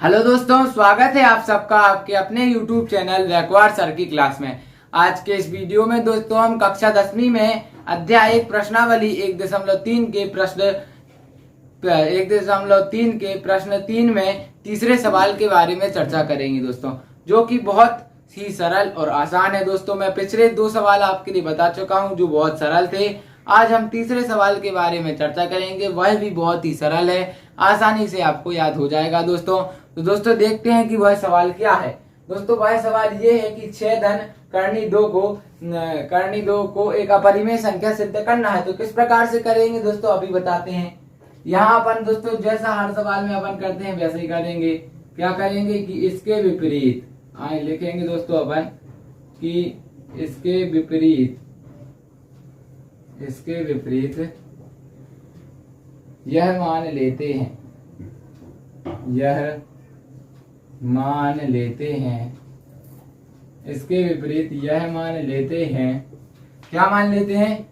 Hello दोस्तों, स्वागत है आप सबका आपके अपने YouTube चैनल वैकवार सर की क्लास में। आज के इस वीडियो में दोस्तों हम कक्षा 10वीं में अध्याय 1 प्रश्नावली 1.3 के प्रश्न 3 में तीसरे सवाल के बारे में चर्चा करेंगे दोस्तों, जो कि बहुत ही सरल और आसान है। दोस्तों मैं पिछले 2 सवाल आपके लिए बता चुका हूं जो बहुत सरल थे। आज हम तीसरे सवाल के बारे में चर्चा करेंगे, वह भी बहुत ही सरल है, आसानी से आपको याद हो जाएगा दोस्तों। तो दोस्तों देखते हैं कि वह सवाल क्या है। दोस्तों वह सवाल ये है कि 6 धन करनी 2 को एक अपरिमेय संख्या सिद्ध करना है। तो किस प्रकार से करेंगे दोस्तों अभी बताते हैं। यहाँ अपन दोस्तों जैसा हर सवाल में अपन करते हैं वैसे ही करेंगे। क्या करेंगे कि इसके विपरीत लिखेंगे दोस्तों अपन कि इसके विपरीत यह मान लेते हैं, इसके विपरीत यह मान लेते हैं। क्या मान लेते हैं?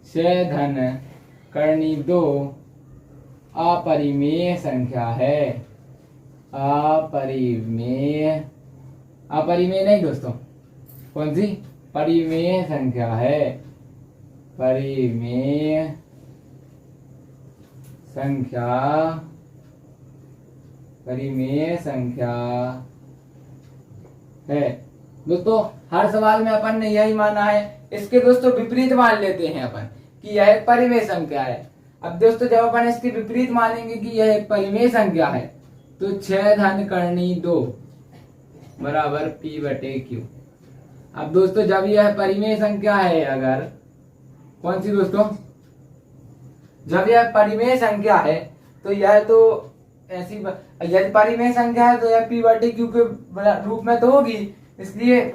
6 धन करनी 2 अपरिमेय संख्या है। अपरिमेय नहीं दोस्तों, कौन सी? परिमेय संख्या है। परिमेय संख्या है दोस्तों। हर सवाल में अपन ने यही माना है। इसके दोस्तों विपरीत मान लेते हैं अपन कि यह एक परिमेय संख्या है। अब दोस्तों जब अपन इसके विपरीत मानेंगे कि यह एक परिमेय संख्या है तो 6 धन करनी 2 बराबर P/Q। अब दोस्तों जब यह परिमेय संख्या है, अगर कौन सी दोस्तों? जब यह परिमेय संख्या है तो यह तो ऐसी, यदि परिमेय संख्या है तो यह P/Q के रूप में तो होगी, इसलिए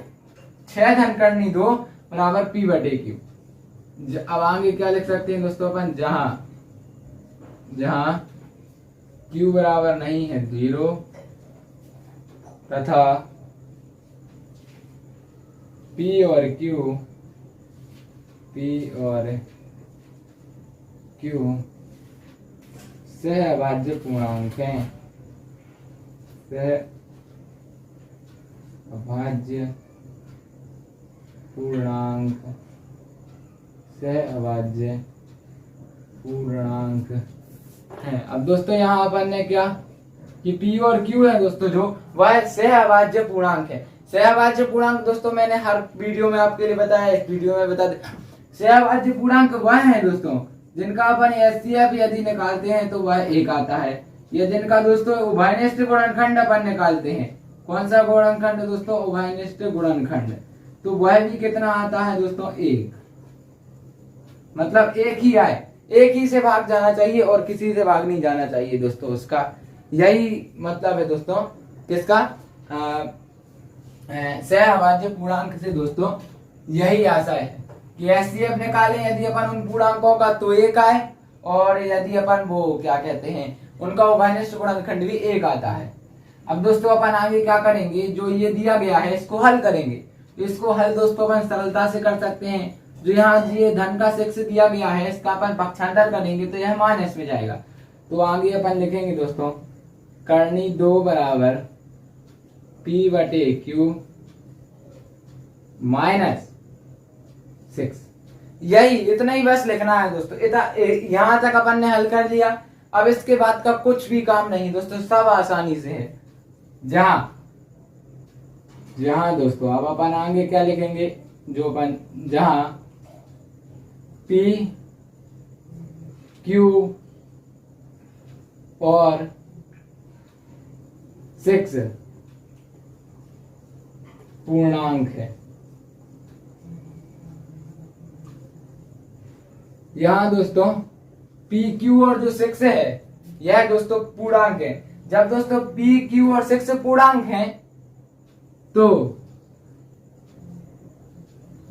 6 धन करनी 2 बराबर P/Q। अब आगे क्या लिख सकते हैं दोस्तों अपन? जहां Q बराबर नहीं है 0 तथा P और Q सहअभाज्य पूर्णांक हैं। सहअभाज्य पूर्णांक हैं। अब दोस्तों यहाँ अपन ने क्या कि P और Q है दोस्तों, जो वह सहअभाज्य पूर्णांक है। सहअभाज्य पूर्णांक दोस्तों मैंने हर वीडियो में आपके लिए बताया, इस वीडियो में बता दे। सहअभाज्य पूर्णांक वह है दोस्तों जिनका अपन HCF यदि निकालते हैं तो वह 1 आता है, या जिनका दोस्तों उभयनिष्ठ गुणनखंड अपन निकालते हैं। कौन सा गुणनखंड दोस्तों? उभयनिष्ठ गुणनखंड। तो वह भी कितना आता है दोस्तों? 1। मतलब 1 ही आए, 1 ही से भाग जाना चाहिए और किसी से भाग नहीं जाना चाहिए दोस्तों। उसका यही मतलब है दोस्तों किसका? सहअभाज्य पूर्णांक से दोस्तों यही आशा है कि HCF निकालें यदि अपन उन पूर्णांकों का तो 1 आए, और यदि अपन वो क्या कहते हैं उनका उभयनिष्ठ गुणनखंड भी 1 आता है। अब दोस्तों अपन आगे क्या करेंगे, जो ये दिया गया है इसको हल करेंगे। इसको हल दोस्तों अपन सरलता से कर सकते हैं। जो यहाँ ये धन का 6 दिया गया है इसका अपन पक्षांतर करेंगे तो यह माइनस में जाएगा। तो आगे अपन लिखेंगे दोस्तों करनी 2 बराबर P/Q -6। यही इतना ही बस लिखना है दोस्तों। यहाँ तक अपन ने हल कर लिया। अब इसके बाद का कुछ भी काम नहीं दोस्तों, सब आसानी से है। जहां दोस्तों अब अपन आगे क्या लिखेंगे, जो अपन जहां P, Q और 6 पूर्णांक है। यहाँ दोस्तों P, Q और जो 6 है यह दोस्तों पूर्णांक है। जब दोस्तों P, Q और 6 पूर्णांक हैं तो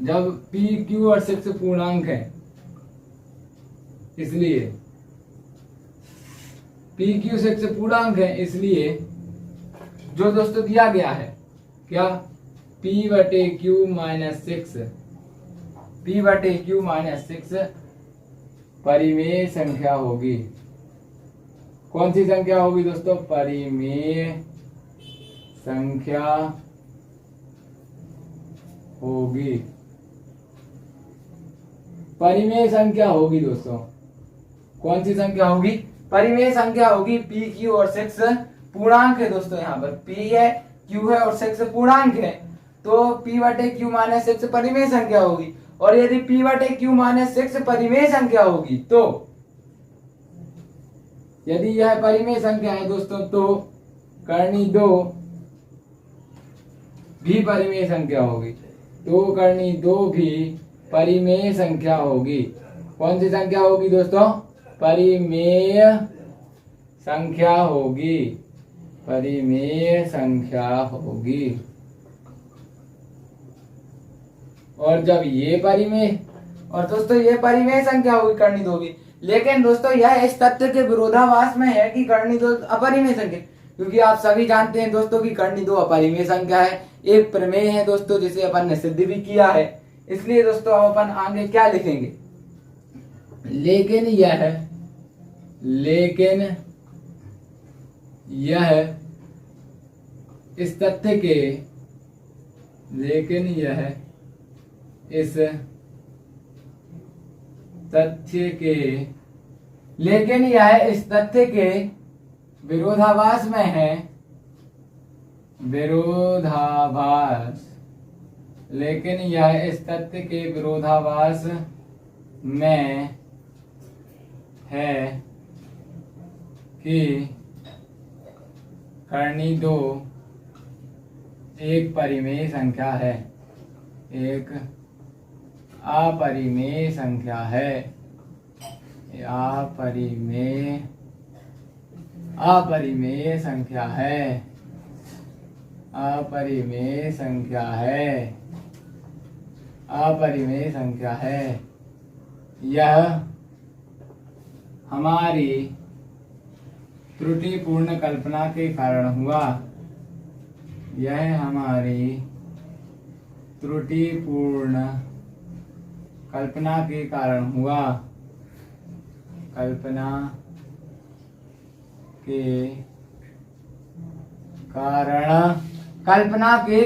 जब P, Q और 6 पूर्णांक है, इसलिए P, Q 6 पूर्णांक है, इसलिए जो दोस्तों दिया गया है क्या P/Q -6 परिमेय संख्या होगी। कौन सी संख्या होगी दोस्तों? परिमेय संख्या होगी, परिमेय संख्या होगी दोस्तों। कौन सी संख्या होगी? परिमेय संख्या होगी। पी, क्यू और 6 पूर्णांक है दोस्तों। यहाँ पर पी है, क्यू है और 6 पूर्णांक है, तो पी बटे क्यू माइनस 6 परिमेय संख्या होगी। और यदि पी बटे क्यू माइनस 6 परिमेय संख्या होगी, तो यदि यह परिमेय संख्या है दोस्तों, तो करनी 2 भी परिमेय संख्या होगी। तो करनी 2 भी परिमेय संख्या होगी। कौन सी संख्या होगी दोस्तों? परिमेय संख्या होगी, परिमेय संख्या होगी। और जब ये परिमेय, और दोस्तों ये परिमेय संख्या होगी करनी 2 भी। लेकिन दोस्तों यह इस तथ्य के विरोधाभास में है कि करनी 2 अपरिमेय संख्या, क्योंकि आप सभी जानते हैं दोस्तों कि करनी 2 अपरिमेय संख्या है, एक प्रमेय है दोस्तों, जिसे अपन ने सिद्ध भी किया है। इसलिए दोस्तों अब अपन आगे क्या लिखेंगे? लेकिन यह इस तथ्य के, लेकिन यह इस तथ्य के, लेकिन यह इस तथ्य के विरोधाभास में है, विरोधाभास, लेकिन यह इस तथ्य के विरोधाभास में है कि करनी 2 एक परिमेय संख्या है, एक अपरिमेय संख्या है, अपरिमेय संख्या है, अपरिमेय संख्या है, अपरिमेय संख्या है। यह हमारी त्रुटिपूर्ण कल्पना के कारण हुआ, यह हमारी त्रुटिपूर्ण कल्पना के कारण हुआ, कल्पना के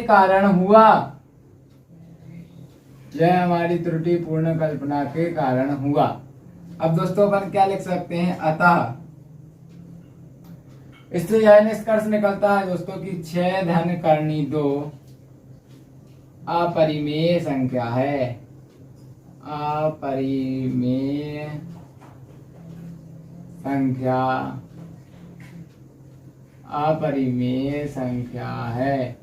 कारण हुआ, यह हमारी त्रुटिपूर्ण कल्पना के कारण हुआ। अब दोस्तों अपन क्या लिख सकते हैं? अतः इससे यह निष्कर्ष निकलता है दोस्तों कि 6 धन करनी 2 अपरिमेय संख्या है, अपरिमेय संख्या, अपरिमेय संख्या है।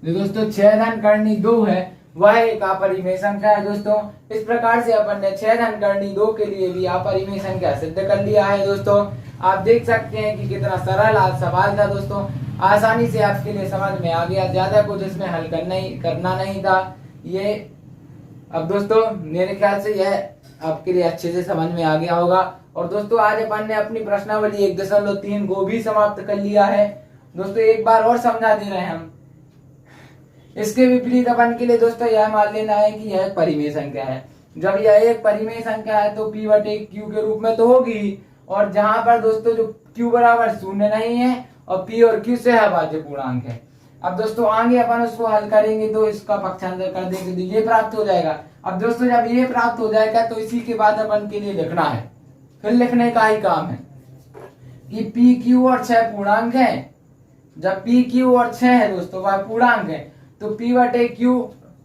जो दोस्तों 6 धन करनी 2 है, वह एक अपरिमेय संख्या है दोस्तों। इस प्रकार से अपन ने 6 धन करनी 2 के लिए भी अपरिमेय संख्या सिद्ध कर लिया है दोस्तों। आप देख सकते हैं कि कितना सरल आज सवाल था दोस्तों, आसानी से आपके लिए समझ में आ गया, ज्यादा कुछ इसमें हल करना नहीं था ये। अब दोस्तों मेरे ख्याल से यह आपके लिए अच्छे से समझ में आ गया होगा। और दोस्तों आज अपन ने अपनी प्रश्नावली 1.3 को भी समाप्त कर लिया है दोस्तों। एक बार और समझा दे रहे हैं हम। इसके विपरीत अपन के लिए दोस्तों यह मान लेना है कि यह परिमेय संख्या है। जब यह एक परिमेय संख्या है तो p बटे q के रूप में तो होगी, और जहां पर दोस्तों जो q बराबर 0 नहीं है और p और q से अभाज्य पूर्णांक है। अब दोस्तों आगे अपन उसको हल करेंगे तो इसका पक्षांतर कर देंगे तो ये प्राप्त हो जाएगा। अब दोस्तों जब ये प्राप्त हो जाएगा तो इसी के बाद अपन के लिए लिखना है, फिर लिखने का ही काम है कि p, q और 6 पूर्णांक है। जब p, q और 6 है दोस्तों वह पूर्णांक है, तो p बटे q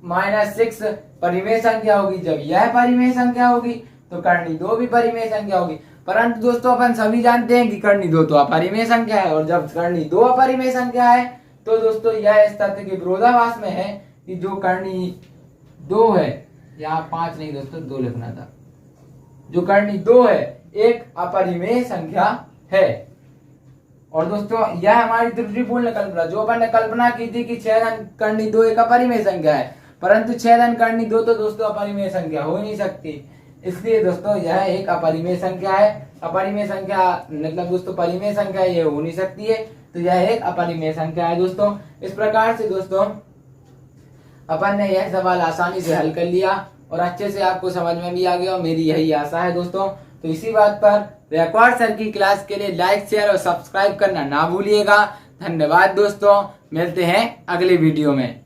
माइनस 6 परिमेय संख्या होगी। जब यह परिमेय संख्या होगी तो करनी 2 भी परिमेय संख्या होगी। परंतु दोस्तों अपन सभी जानते हैं कि करनी 2 तो अपरिमेय संख्या है, और जब करनी 2 अपरिमेय संख्या है तो दोस्तों यह इस तथ्य के विरोधाभास में है कि जो करनी 2 है, यहाँ 5 नहीं दोस्तों 2 लिखना था, जो करनी 2 है एक अपरिमेय संख्या है। और दोस्तों यह हमारी त्रुटिपूर्ण कल्पना, जो अपन ने कल्पना की थी कि 6 धन करनी 2 एक अपरिमेय संख्या है, परंतु 6 धन करनी 2 तो दोस्तों अपरिमेय संख्या हो ही नहीं सकती। इसलिए दोस्तों यह एक अपरिमेय संख्या है। अपरिमेय संख्या मतलब दोस्तों परिमेय संख्या ये हो नहीं सकती है, तो यह एक अपरिमेय संख्या है दोस्तों। इस प्रकार से दोस्तों अपन ने यह सवाल आसानी से हल कर लिया और अच्छे से आपको समझ में भी आ गया, और मेरी यही आशा है दोस्तों। तो इसी बात पर रिकॉर्ड सर की क्लास के लिए लाइक शेयर और सब्सक्राइब करना ना भूलिएगा। धन्यवाद दोस्तों, मिलते हैं अगले वीडियो में।